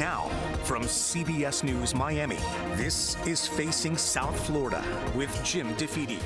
Now, from CBS News Miami, this is Facing South Florida with Jim DeFede.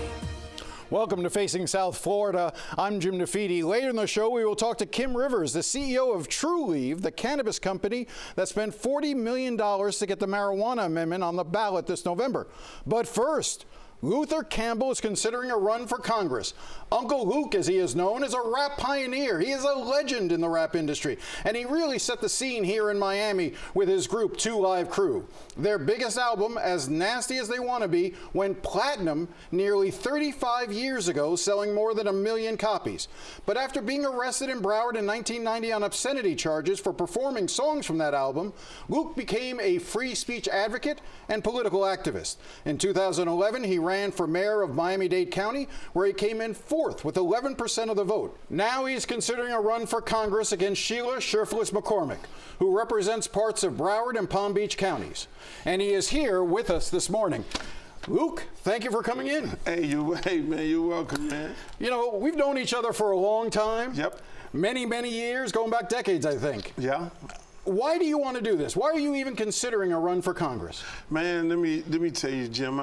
Welcome to Facing South Florida. I'm Jim DeFede. Later in the show, we will talk to Kim Rivers, the CEO of Trulieve, the cannabis company that spent $40 million to get the marijuana amendment on the ballot this November. But first, Luther Campbell is considering a run for Congress. Uncle Luke, as he is known, is a rap pioneer. He is a legend in the rap industry, and he really set the scene here in Miami with his group, 2 Live Crew. Their biggest album, As Nasty as They Want to Be, went platinum nearly 35 years ago, selling more than 1 million copies. But after being arrested in Broward in 1990 on obscenity charges for performing songs from that album, Luke became a free speech advocate and political activist. In 2011, he ran for mayor of Miami-Dade County, where he came in 4th with 11% of the vote. Now he's considering a run for Congress against Sheila Cherfilus-McCormick, who represents parts of Broward and Palm Beach counties. And he is here with us this morning. Luke, thank you for coming in. Hey, man, you're welcome, man. You know, we've known each other for a long time. Yep. Many, many years, going back decades, I think. Yeah. Why do you want to do this? Why are you even considering a run for Congress? Man, let me tell you, Jim,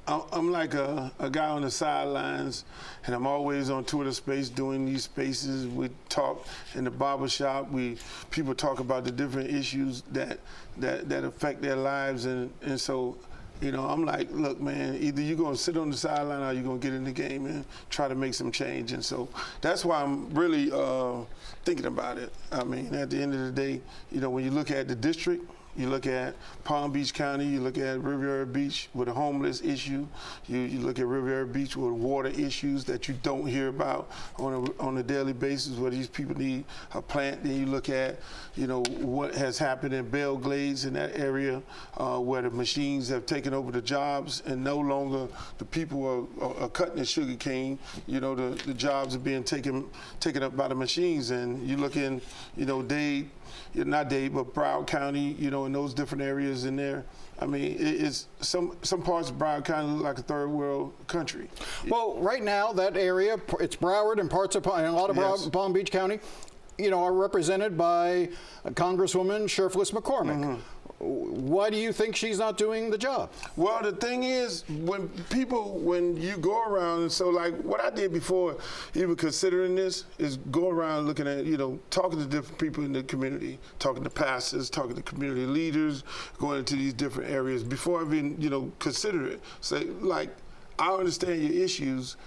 I'm like a guy on the sidelines, and I'm always on Twitter Space doing these spaces. We talk in the barbershop. People talk about the different issues that affect their lives, and so, you know, I'm like, look, man, either you're going to sit on the sideline or you're going to get in the game and try to make some change. And so that's why I'm really thinking about it. I mean, at the end of the day, you know, when you look at the district, you look at Palm Beach County, you look at Riviera Beach with a homeless issue, you look at Riviera Beach with water issues that you don't hear about on a daily basis, where these people need a plant. Then you look at, you know, what has happened in Belle Glades in that area, where the machines have taken over the jobs, and no longer the people are cutting the sugar cane. You know, the jobs are being taken up by the machines. And you look in, you know, Dade, not Dade, but Broward County, you know, in those different areas in there. I mean, it's some parts of Broward County look like a third world country. Well, right now, that area, it's Broward and parts of, and a lot of Yes. Palm Beach County, you know, are represented by Congresswoman Cherfilus-McCormick. Mm-hmm. Why do you think she's not doing the job? Well, the thing is, when you go around, and so like what I did before even considering this is go around looking at, you know, talking to different people in the community, talking to pastors, talking to community leaders, going into these different areas before I even, you know, consider it. Say, like, I understand your issues.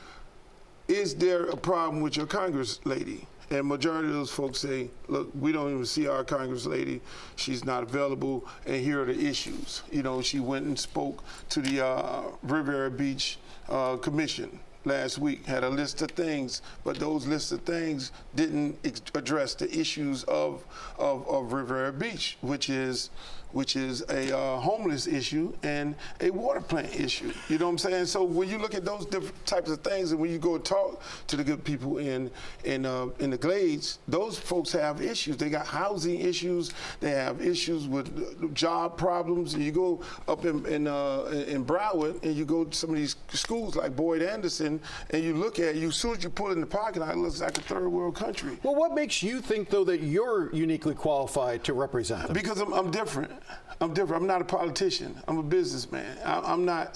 Is there a problem with your Congress lady? And majority of those folks say, look, we don't even see our Congress lady. She's not available, and here are the issues. You know, she went and spoke to the Riviera Beach Commission last week, had a list of things, but those lists of things didn't address the issues of Riviera Beach, which is a homeless issue and a water plant issue. You know what I'm saying? So when you look at those different types of things, and when you go talk to the good people in the Glades, those folks have issues. They got housing issues. They have issues with job problems. And you go up in Broward, and you go to some of these schools like Boyd Anderson, and you look at as soon as you pull in the parking lot, it looks like a third world country. Well, what makes you think, though, that you're uniquely qualified to represent them? Because I'm different. I'm different. I'm not a politician. I'm a businessman. I'm not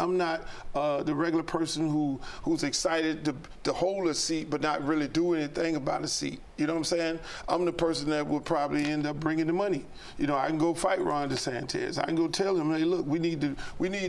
the regular person who's excited to hold a seat but not really do anything about a seat. You know what I'm saying? I'm the person that would probably end up bringing the money. You know, I can go fight Ron DeSantis. I can go tell him, hey, look, we need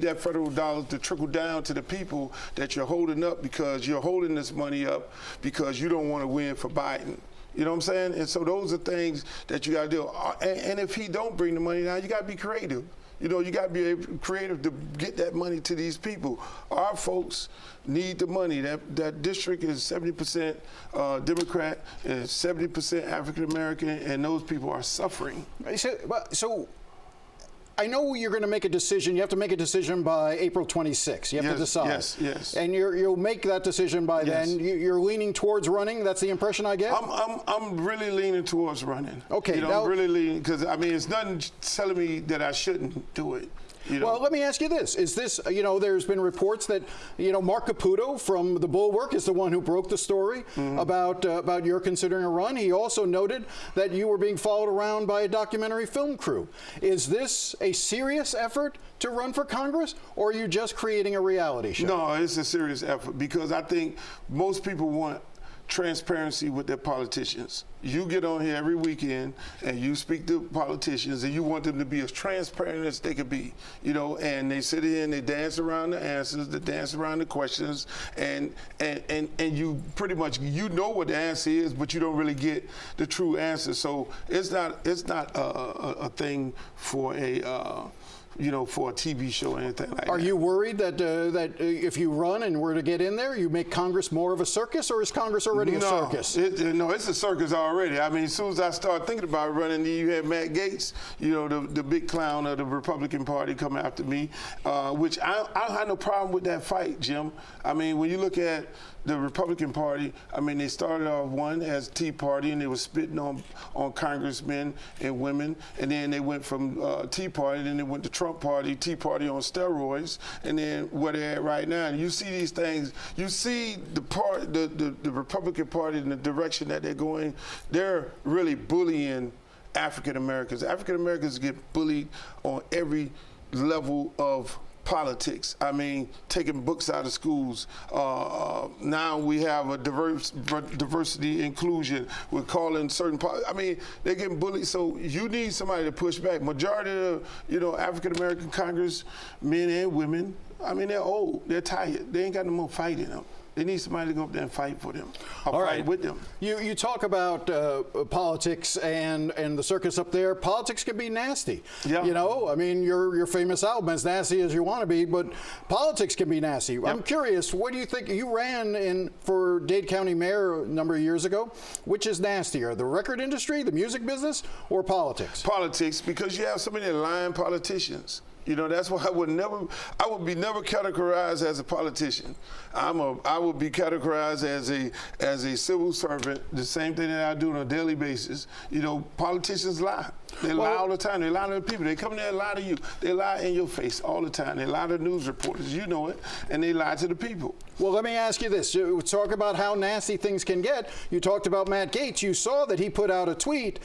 that federal dollars to trickle down to the people that you're holding up, because you're holding this money up because you don't want to win for Biden. You know what I'm saying? And so those are things that you got to do. And if he don't bring the money down, you got to be creative. You know, you got to be creative to get that money to these people. Our folks need the money. That district is 70% Democrat and 70% African American, and those people are suffering. So I know you're going to make a decision. You have to make a decision by April 26th. You have to decide. Yes. And you'll make that decision by then. You're leaning towards running. That's the impression I get. I'm really leaning towards running. Okay. You know, I'm really leaning, because I mean, it's nothing telling me that I shouldn't do it. You know? Well, let me ask you this. Is this, there's been reports that, Mark Caputo from The Bulwark is the one who broke the story about your considering a run. He also noted that you were being followed around by a documentary film crew. Is this a serious effort to run for Congress, or are you just creating a reality show? No, it's a serious effort because I think most people want transparency with their politicians. You get on here every weekend and you speak to politicians and you want them to be as transparent as they could be, and they sit here and they dance around the answers, they dance around the questions, and you pretty much, what the answer is, but you don't really get the true answer. So it's not a thing for for a TV show or anything like that. Are you worried that if you run and were to get in there, you make Congress more of a circus, or is Congress already a circus? No, it's a circus already. I mean, as soon as I started thinking about running, you had Matt Gaetz, the big clown of the Republican Party, come after me, which I don't have no problem with that fight, Jim. I mean, when you look at the Republican Party, I mean, they started off one as Tea Party, and they were spitting on congressmen and women, and then they went from Tea Party, then they went to Trump Party, Tea Party on steroids, and then where they're at right now. And you see these things, you see the Republican Party in the direction that they're going. They're really bullying African Americans. African Americans get bullied on every level of politics. I mean, taking books out of schools. Now we have a diversity inclusion. We're calling certain. I mean, they're getting bullied. So you need somebody to push back. Majority of African American Congress men and women. I mean, they're old. They're tired. They ain't got no more fight in them. They need somebody to go up there and fight for them, or fight with them. You talk about politics and the circus up there. Politics can be nasty. Yeah. I mean, your famous album, As Nasty as You Want to Be, but politics can be nasty. Yep. I'm curious, what do you think? You ran for Dade County Mayor a number of years ago. Which is nastier, the record industry, the music business, or politics? Politics, because you have so many lying politicians. That's why I would be never categorized as a politician. I would be categorized as a civil servant, the same thing that I do on a daily basis. Politicians lie. They lie all the time. They lie to the people. They come there and lie to you. They lie in your face all the time. They lie to news reporters, and they lie to the people. Well, let me ask you this. You talk about how nasty things can get. You talked about Matt Gaetz. You saw that he put out a tweet,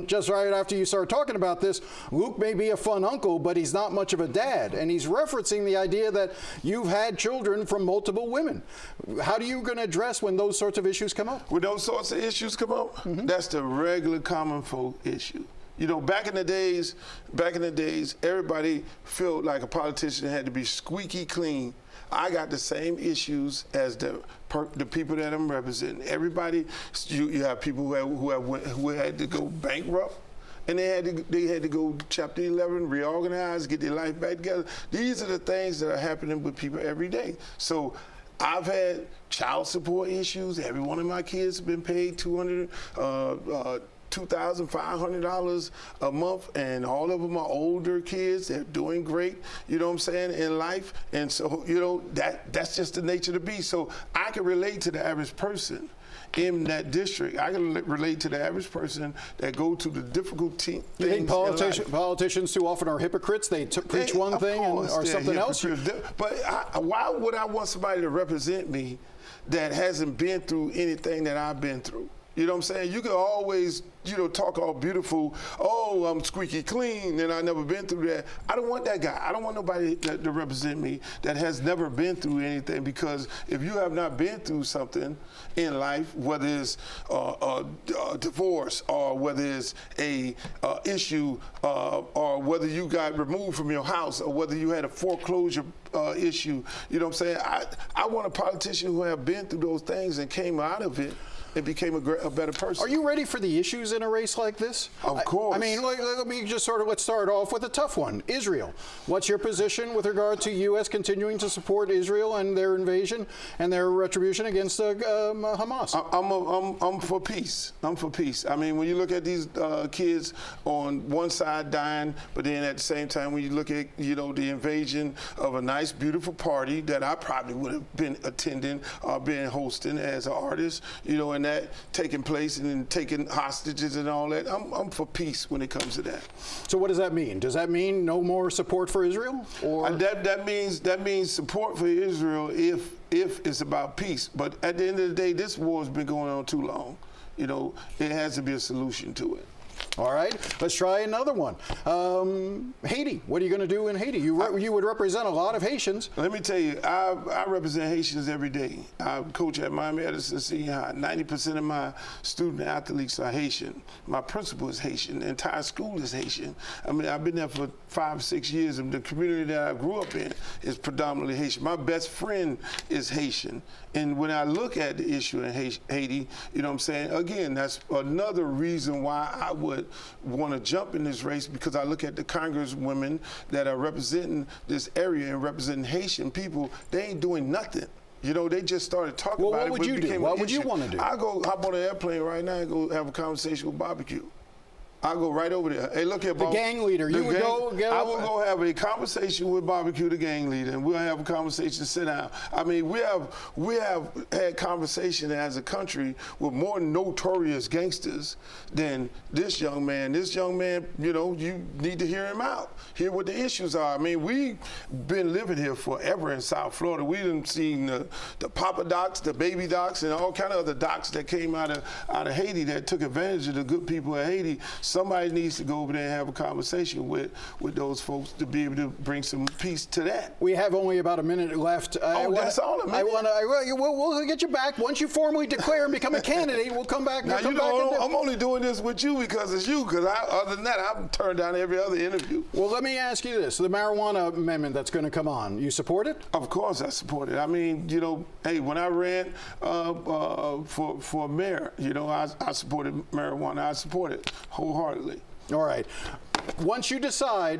just right after you started talking about this. Luke may be a fun uncle, but he's not much of a dad. And he's referencing the idea that you've had children from multiple women. How are you going to address when those sorts of issues come up? When those sorts of issues come up, that's the regular common folk issue. Back in the days, everybody felt like a politician had to be squeaky clean. I got the same issues as the people that I'm representing. Everybody, you have people who had to go bankrupt, and they had to go Chapter 11, reorganize, get their life back together. These are the things that are happening with people every day. So I've had child support issues. Every one of my kids have been paid $2,500 a month, and all of them are older kids. They're doing great, in life. And so, that's just the nature of the beast. So I can relate to the average person in that district. I can relate to the average person that go to the difficult things. You think politicians too often are hypocrites? They preach one thing and or something else? But why would I want somebody to represent me that hasn't been through anything that I've been through? You know what I'm saying? You can always, talk all beautiful, oh, I'm squeaky clean and I've never been through that. I don't want that guy. I don't want nobody to represent me that has never been through anything, because if you have not been through something in life, whether it's a divorce or whether it's a issue or whether you got removed from your house or whether you had a foreclosure issue, you know what I'm saying? I want a politician who have been through those things and came out of it and became a better person. Are you ready for the issues in a race like this? Of course. I mean, let me just let's start off with a tough one. Israel. What's your position with regard to U.S. continuing to support Israel and their invasion and their retribution against Hamas? I'm for peace. I'm for peace. I mean, when you look at these kids on one side dying, but then at the same time, when you look at, the invasion of a nice, beautiful party that I probably would have been attending or been hosting as an artist, and having that taking place and then taking hostages and all that. I'm for peace when it comes to that. So what does that mean? Does that mean no more support for Israel? Or that means support for Israel if it's about peace. But at the end of the day, this war has been going on too long. You know, it has to be a solution to it. All right, let's try another one. Haiti, what are you going to do in Haiti? You would represent a lot of Haitians. Let me tell you, I represent Haitians every day. I coach at Miami-Dade Senior High. 90% of my student athletes are Haitian. My principal is Haitian. The entire school is Haitian. I mean, I've been there for 5, 6 years, and the community that I grew up in is predominantly Haitian. My best friend is Haitian. And when I look at the issue in Haiti, you know what I'm saying? Again, that's another reason why I would want to jump in this race, because I look at the congresswomen that are representing this area and representing Haitian people. They ain't doing nothing. You know, they just started talking about it. What would you do? What would you want to do? I go hop on an airplane right now and go have a conversation with barbecue. I'll go right over there. Hey, look here, the gang leader. I will go have a conversation with Barbecue, the gang leader, and we'll have a conversation, sit down. I mean, we have had conversation as a country with more notorious gangsters than this young man. This young man, you know, you need to hear him out, hear what the issues are. I mean, we've been living here forever in South Florida. We done seen the Papa docs, the baby docs, and all kind of other docs that came out of Haiti that took advantage of the good people of Haiti. Somebody needs to go over there and have a conversation with those folks to be able to bring some peace to that. We have only about a minute left. That's all a minute? We'll get you back. Once you formally declare and become a candidate, we'll come back. Now, you know, I'm only doing this with you because it's you, because other than that, I've turned down every other interview. Well, let me ask you this. The marijuana amendment that's going to come on, you support it? Of course I support it. I mean, you know, hey, when I ran for mayor, you know, I supported marijuana. I support it wholeheartedly. All right. Once you decide,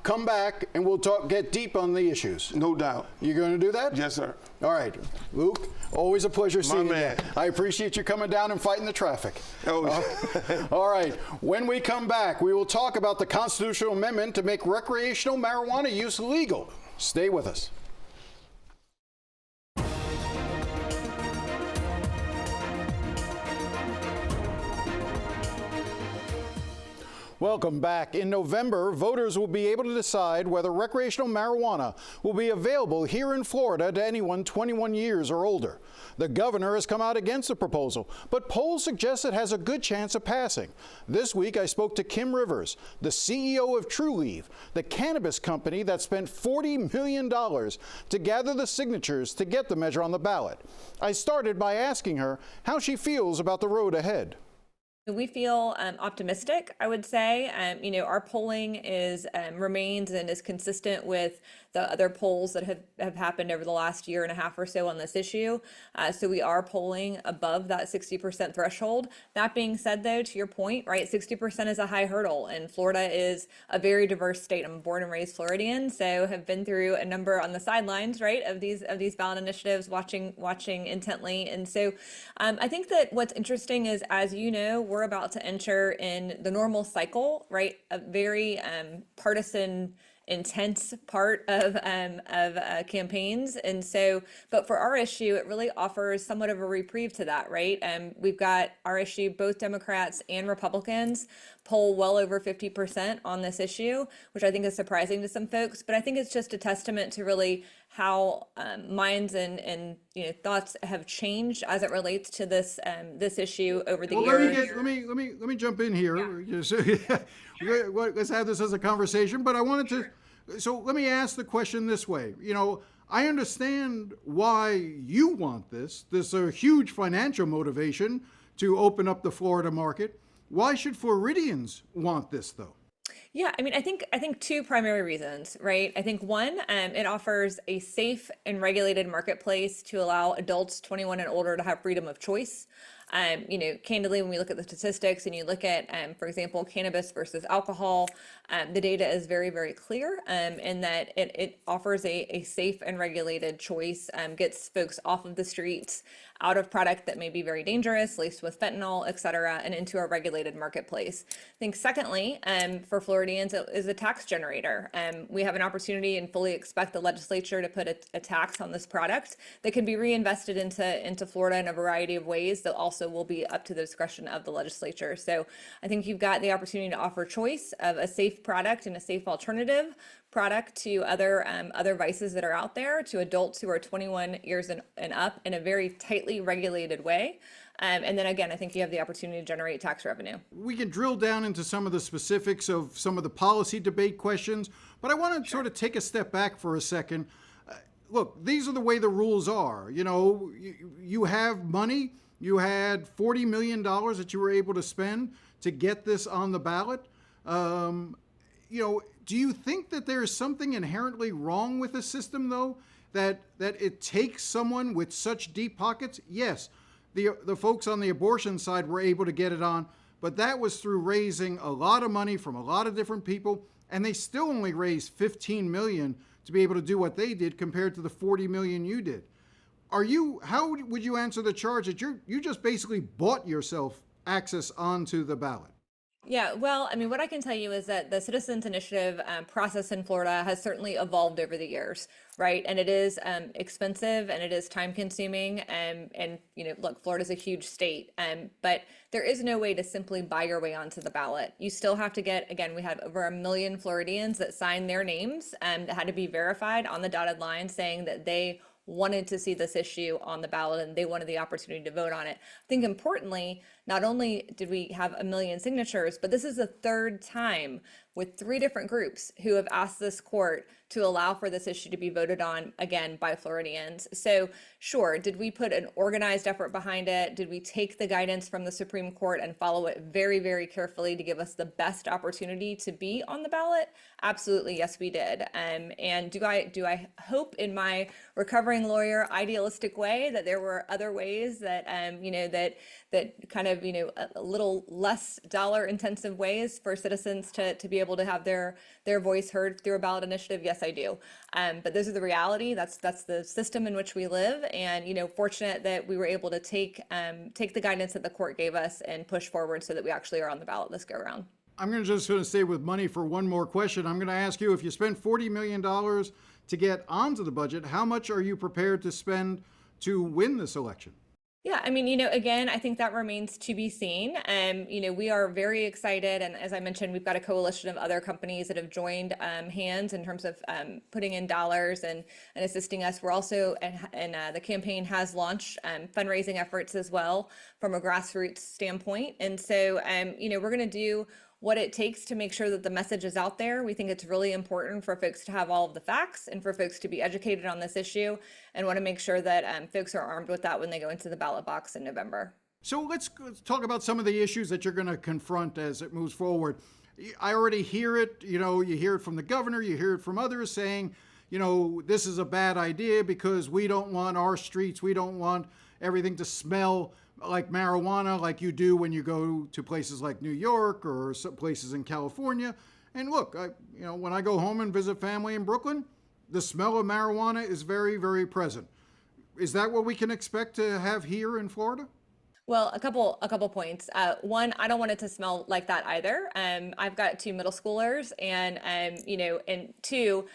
come back and we'll get deep on the issues. No doubt. You going to do that? Yes, sir. All right. Luke, always a pleasure seeing you. My man. I appreciate you coming down and fighting the traffic. Oh. All right. When we come back, we will talk about the constitutional amendment to make recreational marijuana use legal. Stay with us. Welcome back. In November, voters will be able to decide whether recreational marijuana will be available here in Florida to anyone 21 years or older. The governor has come out against the proposal, but polls suggest it has a good chance of passing. This week, I spoke to Kim Rivers, the CEO of Trulieve, the cannabis company that spent $40 million to gather the signatures to get the measure on the ballot. I started by asking her how she feels about the road ahead. We feel optimistic, I would say. You know, our polling remains and is consistent with the other polls that have happened over the last year and a half or so on this issue. So we are polling above that 60% threshold. That being said, though, to your point, right, 60% is a high hurdle, and Florida is a very diverse state. I'm a born and raised Floridian, so have been through a number on the sidelines, right, of these ballot initiatives, watching intently. And so I think that what's interesting is, as you know, we're about to enter in the normal cycle, right? A very partisan, intense part of campaigns. And so, but for our issue, it really offers somewhat of a reprieve to that, right? We've got our issue, both Democrats and Republicans poll well over 50% on this issue, which I think is surprising to some folks. But I think it's just a testament to really how minds and thoughts have changed as it relates to this issue over the years. Let me jump in here. Yeah. Let's have this as a conversation. But I wanted to. So let me ask the question this way. You know, I understand why you want this. There's a huge financial motivation to open up the Florida market. Why should Floridians want this, though? Yeah, I mean, I think two primary reasons, right? I think one, it offers a safe and regulated marketplace to allow adults 21 and older to have freedom of choice. Candidly, when we look at the statistics and you look at, for example, cannabis versus alcohol, the data is very, very clear in that it offers a safe and regulated choice, gets folks off of the streets, out of product that may be very dangerous, laced with fentanyl, et cetera, and into a regulated marketplace. I think secondly, for Floridians, it is a tax generator. We have an opportunity and fully expect the legislature to put a tax on this product that can be reinvested into Florida in a variety of ways that also also will be up to the discretion of the legislature. So I think you've got the opportunity to offer choice of a safe product and a safe alternative product to other vices that are out there, to adults who are 21 years and up in a very tightly regulated way. And then again, I think you have the opportunity to generate tax revenue. We can drill down into some of the specifics of some of the policy debate questions, but I want to sort of take a step back for a second. Look, these are the way the rules are. You know, you have money. You had $40 million that you were able to spend to get this on the ballot. You know, do you think that there is something inherently wrong with the system, though, that it takes someone with such deep pockets? Yes, the folks on the abortion side were able to get it on, but that was through raising a lot of money from a lot of different people, and they still only raised $15 million to be able to do what they did compared to the $40 million you did. How would you answer the charge that you just basically bought yourself access onto the ballot? Yeah, well, I mean, what I can tell you is that the Citizens Initiative process in Florida has certainly evolved over the years, right? And it is expensive and it is time consuming. And you know, look, Florida's a huge state, but there is no way to simply buy your way onto the ballot. You still have to get, again, we had over 1 million Floridians that signed their names that had to be verified on the dotted line saying that they wanted to see this issue on the ballot and they wanted the opportunity to vote on it. I think importantly, not only did we have 1 million signatures, but this is the third time with 3 different groups who have asked this court to allow for this issue to be voted on again by Floridians. So sure, did we put an organized effort behind it? Did we take the guidance from the Supreme Court and follow it very, very carefully to give us the best opportunity to be on the ballot? Absolutely, yes, we did. And do I hope in my recovering lawyer idealistic way that there were other ways that that kind of a little less dollar intensive ways for citizens to be able to have their voice heard through a ballot initiative? Yes, I do. But those are the reality. That's the system in which we live. And fortunate that we were able to take the guidance that the court gave us and push forward so that we actually are on the ballot this go around. I'm going to stay with money for one more question. I'm going to ask you, if you spend $40 million to get onto the budget, how much are you prepared to spend to win this election? Yeah, I mean, again, I think that remains to be seen. We are very excited. And as I mentioned, we've got a coalition of other companies that have joined hands in terms of putting in dollars and assisting us. We're also, and the campaign has launched fundraising efforts as well from a grassroots standpoint. And so, we're going to do what it takes to make sure that the message is out there. We think it's really important for folks to have all of the facts and for folks to be educated on this issue, and want to make sure that folks are armed with that when they go into the ballot box in November. So let's talk about some of the issues that you're going to confront as it moves forward. I already hear it, you hear it from the governor, you hear it from others saying, this is a bad idea because we don't want our streets, we don't want everything to smell like marijuana like you do when you go to places like New York or some places in California. And look, when I go home and visit family in Brooklyn, the smell of marijuana is very, very present. Is that what we can expect to have here in Florida? Well, a couple points. One, I don't want it to smell like that either. I've got 2 middle schoolers, and and 2,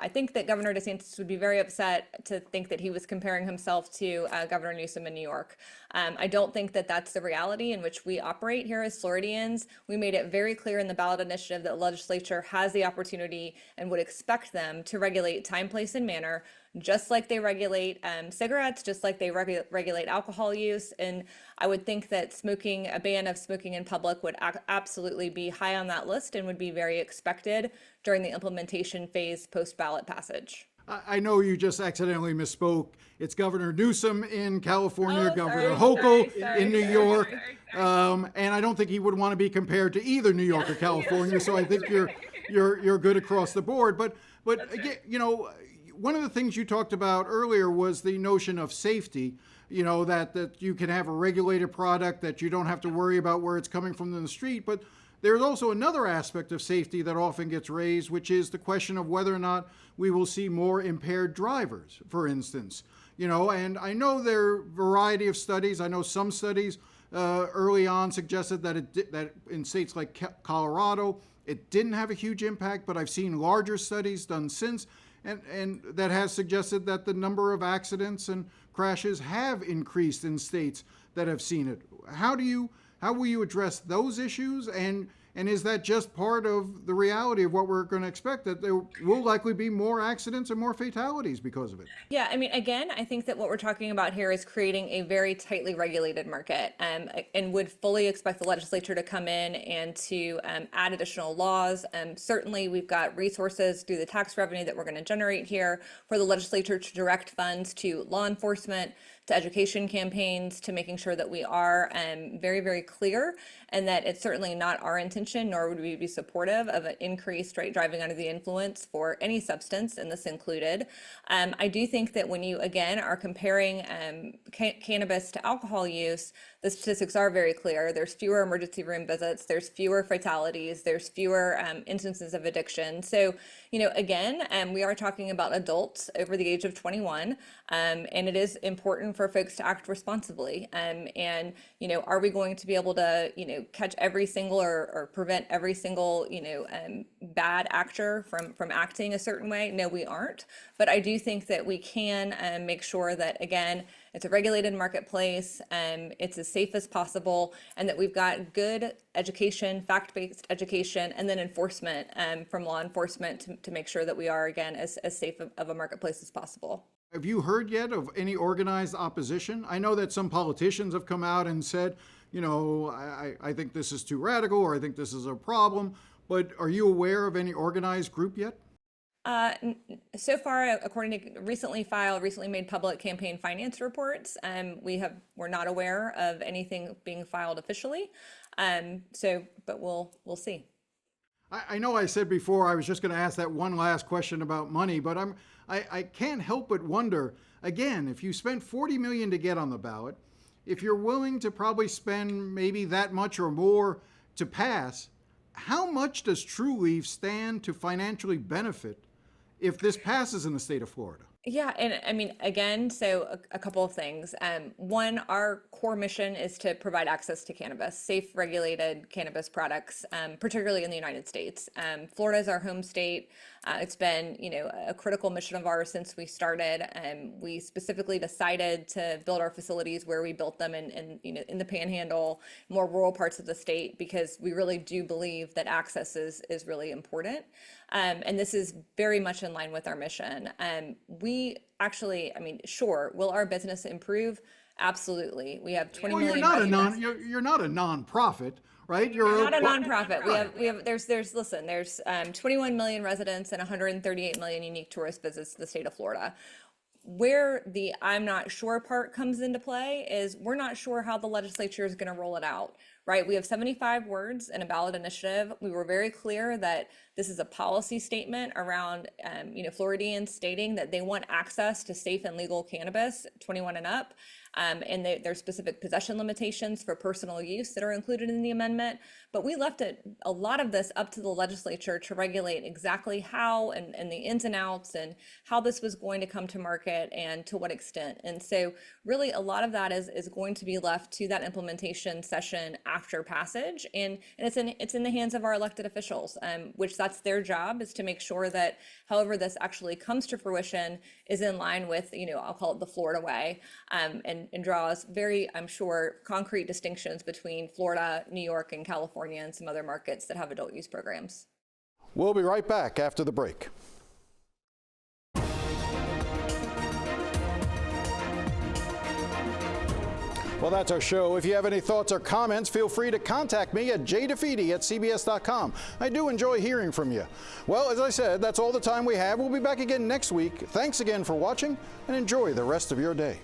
I think that Governor DeSantis would be very upset to think that he was comparing himself to Governor Newsom in New York. I don't think that that's the reality in which we operate here as Floridians. We made it very clear in the ballot initiative that the legislature has the opportunity and would expect them to regulate time, place, and manner, just like they regulate cigarettes, just like they regulate alcohol use. And I would think that a ban of smoking in public would absolutely be high on that list and would be very expected during the implementation phase post-ballot passage. I know you just accidentally misspoke. It's Governor Newsom in California, Oh, Governor sorry, Hochul in New York, and I don't think he would want to be compared to either New York or California. So I think you're good across the board. But again, one of the things you talked about earlier was the notion of safety. That you can have a regulated product, that you don't have to worry about where it's coming from in the street, but there's also another aspect of safety that often gets raised, which is the question of whether or not we will see more impaired drivers, for instance. And I know there are a variety of studies. I know some studies early on suggested that in states like Colorado, it didn't have a huge impact, but I've seen larger studies done since, and that has suggested that the number of accidents and crashes have increased in states that have seen it. How will you address those issues? And is that just part of the reality of what we're going to expect, that there will likely be more accidents and more fatalities because of it? Yeah, I mean, again, I think that what we're talking about here is creating a very tightly regulated market, and would fully expect the legislature to come in and to add additional laws. Certainly, we've got resources through the tax revenue that we're going to generate here for the legislature to direct funds to law enforcement, to education campaigns, to making sure that we are very, very clear, and that it's certainly not our intention, nor would we be supportive of an increased driving under the influence for any substance, and this included. I do think that when you, again, are comparing cannabis to alcohol use, the statistics are very clear. There's fewer emergency room visits, there's fewer fatalities, there's fewer instances of addiction. So, again, we are talking about adults over the age of 21, and it is important for folks to act responsibly. And, are we going to be able to, catch every single or prevent every single, bad actor from acting a certain way? No, we aren't. But I do think that we can make sure that, again, it's a regulated marketplace, it's as safe as possible, and that we've got good education, fact-based education, and then enforcement from law enforcement to make sure that we are, again, as safe of a marketplace as possible. Have you heard yet of any organized opposition? I know that some politicians have come out and said, I think this is too radical, or I think this is a problem, but are you aware of any organized group yet? So far, according to recently made public campaign finance reports, we're not aware of anything being filed officially. But we'll see. I know I said before I was just going to ask that one last question about money, but I can't help but wonder, again, if you spent $40 million to get on the ballot, if you're willing to probably spend maybe that much or more to pass, how much does Trulieve stand to financially benefit if this passes in the state of Florida? Yeah, and I mean, again, so a couple of things. One, our core mission is to provide access to cannabis, safe, regulated cannabis products, particularly in the United States. Florida is our home state. It's been, a critical mission of ours since we started. We specifically decided to build our facilities where we built them in the Panhandle, more rural parts of the state, because we really do believe that access is really important. And this is very much in line with our mission. We actually, sure, will our business improve? Absolutely. We have 20 million. You're not a nonprofit, right? We're not a nonprofit. There's 21 million residents and 138 million unique tourist visits to the state of Florida. Where the I'm not sure part comes into play is we're not sure how the legislature is going to roll it out, right? We have 75 words in a ballot initiative. We were very clear that this is a policy statement around, Floridians stating that they want access to safe and legal cannabis, 21 and up. And there's specific possession limitations for personal use that are included in the amendment. But we left a lot of this up to the legislature to regulate exactly how and the ins and outs and how this was going to come to market and to what extent. And so really a lot of that is going to be left to that implementation session after passage. And it's in the hands of our elected officials, which that's their job, is to make sure that however this actually comes to fruition is in line with, I'll call it the Florida way, and draws very, I'm sure, concrete distinctions between Florida, New York, and California, and some other markets that have adult use programs. We'll be right back after the break. Well, that's our show. If you have any thoughts or comments, feel free to contact me at jdefede@cbs.com. I do enjoy hearing from you. Well, as I said, that's all the time we have. We'll be back again next week. Thanks again for watching, and enjoy the rest of your day.